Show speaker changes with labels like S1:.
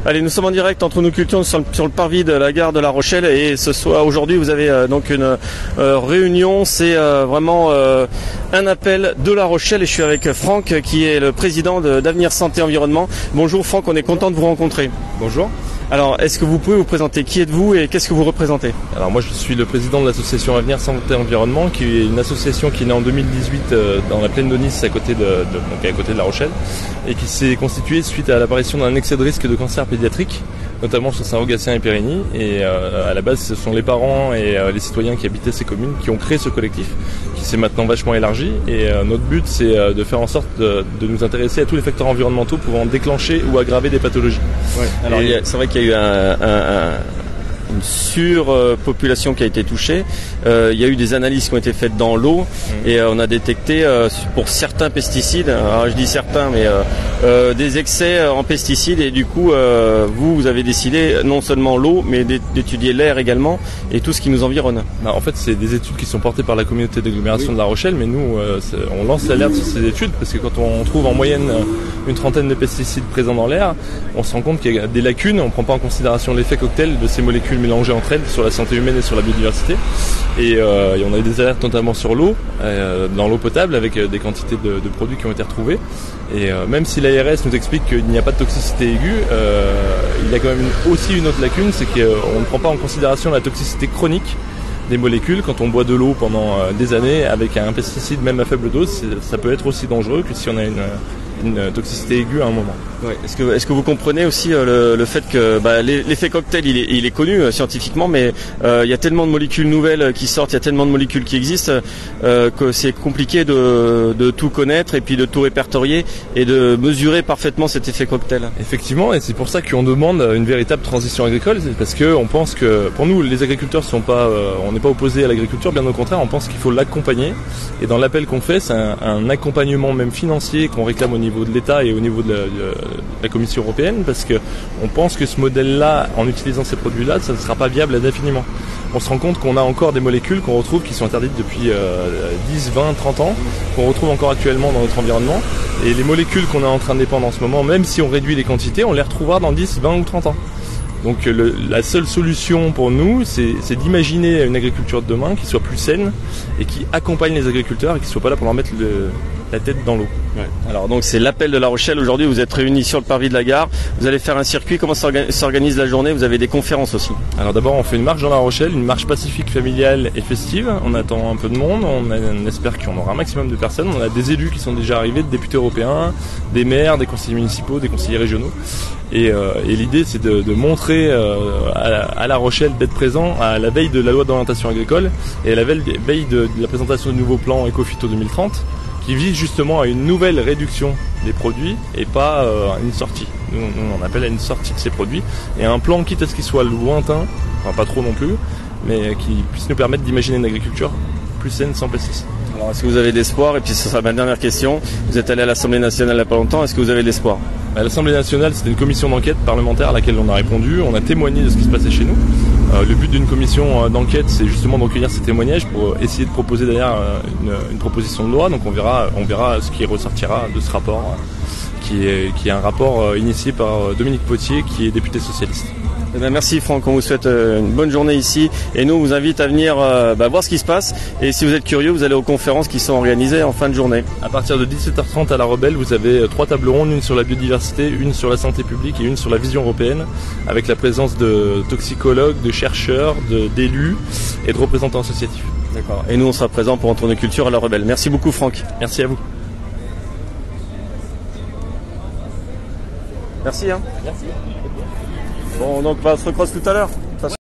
S1: Allez, nous sommes en direct entre nos cultures sur le parvis de la gare de La Rochelle et aujourd'hui vous avez donc une réunion, c'est vraiment un appel de La Rochelle et je suis avec Franck qui est le président d'Avenir Santé Environnement. Bonjour Franck, on est content de vous rencontrer.
S2: Bonjour.
S1: Alors, est-ce que vous pouvez vous présenter? Qui êtes-vous et qu'est-ce que vous représentez?
S2: Alors moi je suis le président de l'association Avenir Santé Environnement, qui est une association qui est née en 2018 dans la plaine de Nice à côté de La Rochelle et qui s'est constituée suite à l'apparition d'un excès de risque de cancer pédiatrique, notamment sur Saint-Rogatien et Périgny. Et à la base ce sont les parents et les citoyens qui habitaient ces communes qui ont créé ce collectif, qui s'est maintenant vachement élargi. Et notre but c'est de faire en sorte de nous intéresser à tous les facteurs environnementaux pouvant déclencher ou aggraver des pathologies.
S1: Ouais. Alors c'est vrai qu'il y a eu une surpopulation qui a été touchée. Il y a eu des analyses qui ont été faites dans l'eau et on a détecté pour certains pesticides, alors je dis certains, mais des excès en pesticides et du coup vous avez décidé non seulement l'eau mais d'étudier l'air également et tout ce qui nous environne.
S2: En fait c'est des études qui sont portées par la communauté d'agglomération de La Rochelle, mais nous on lance l'alerte sur ces études parce que quand on trouve en moyenne une trentaine de pesticides présents dans l'air, on se rend compte qu'il y a des lacunes, on ne prend pas en considération l'effet cocktail de ces molécules mélangées entre elles sur la santé humaine et sur la biodiversité. Et on a eu des alertes notamment sur l'eau, dans l'eau potable, avec des quantités de produits qui ont été retrouvés. Et même si l'ARS nous explique qu'il n'y a pas de toxicité aiguë, il y a quand même aussi une autre lacune, c'est qu'on ne prend pas en considération la toxicité chronique des molécules. Quand on boit de l'eau pendant des années avec un pesticide même à faible dose, ça peut être aussi dangereux que si on a une toxicité aiguë à un moment.
S1: Ouais. Est-ce que vous comprenez aussi le fait que l'effet cocktail il est connu scientifiquement, mais il y a tellement de molécules nouvelles qui sortent, il y a tellement de molécules qui existent que c'est compliqué de tout connaître et puis de tout répertorier et de mesurer parfaitement cet effet cocktail.
S2: Effectivement, et c'est pour ça qu'on demande une véritable transition agricole, c'est parce que on pense que pour nous les agriculteurs on n'est pas opposés à l'agriculture, bien au contraire, on pense qu'il faut l'accompagner. Et dans l'appel qu'on fait, c'est un accompagnement même financier qu'on réclame au niveau de l'État et au niveau de la Commission européenne, parce que on pense que ce modèle-là, en utilisant ces produits-là, ça ne sera pas viable indéfiniment. On se rend compte qu'on a encore des molécules qu'on retrouve qui sont interdites depuis 10, 20, 30 ans, qu'on retrouve encore actuellement dans notre environnement. Et les molécules qu'on est en train de dépendre en ce moment, même si on réduit les quantités, on les retrouvera dans 10, 20 ou 30 ans. Donc la seule solution pour nous, c'est d'imaginer une agriculture de demain qui soit plus saine et qui accompagne les agriculteurs et qui ne soit pas là pour leur mettre la tête dans l'eau.
S1: Ouais. Alors donc c'est l'appel de La Rochelle. Aujourd'hui vous êtes réunis sur le parvis de la gare. Vous allez faire un circuit. Comment s'organise la journée? Vous avez des conférences aussi.
S2: Alors d'abord on fait une marche dans La Rochelle, une marche pacifique, familiale et festive. On attend un peu de monde, on espère qu'on aura un maximum de personnes. On a des élus qui sont déjà arrivés, des députés européens, des maires, des conseillers municipaux, des conseillers régionaux. Et l'idée c'est de montrer à La Rochelle d'être présent à la veille de la loi d'orientation agricole et à la veille de la présentation du nouveau plan Éco-Phyto 2030 qui vise justement à une nouvelle réduction des produits et pas à une sortie. Nous on appelle à une sortie de ces produits et un plan quitte à ce qu'il soit lointain, enfin pas trop non plus, mais qui puisse nous permettre d'imaginer une agriculture plus saine sans pesticides.
S1: Alors est-ce que vous avez de l'espoir? Et puis ce sera ma dernière question. Vous êtes allé à l'Assemblée nationale il n'y a pas longtemps, est-ce que vous avez de l'espoir?
S2: À l'Assemblée nationale, c'était une commission d'enquête parlementaire à laquelle on a répondu, on a témoigné de ce qui se passait chez nous. Le but d'une commission d'enquête, c'est justement de recueillir ces témoignages pour essayer de proposer derrière une proposition de loi. Donc on verra ce qui ressortira de ce rapport, qui est un rapport initié par Dominique Potier, qui est député socialiste.
S1: Eh bien, merci Franck, on vous souhaite une bonne journée ici et nous on vous invite à venir voir ce qui se passe et si vous êtes curieux vous allez aux conférences qui sont organisées en fin de journée.
S2: À partir de 17h30 à La Rebelle vous avez 3 tables rondes, une sur la biodiversité, une sur la santé publique et une sur la vision européenne avec la présence de toxicologues, de chercheurs, d'élus et de représentants associatifs.
S1: D'accord. Et nous on sera présents pour Entre nos cultures à La Rebelle. Merci beaucoup Franck.
S2: Merci à vous.
S1: Merci.
S2: Merci.
S1: Bon, donc on se recroise tout à l'heure.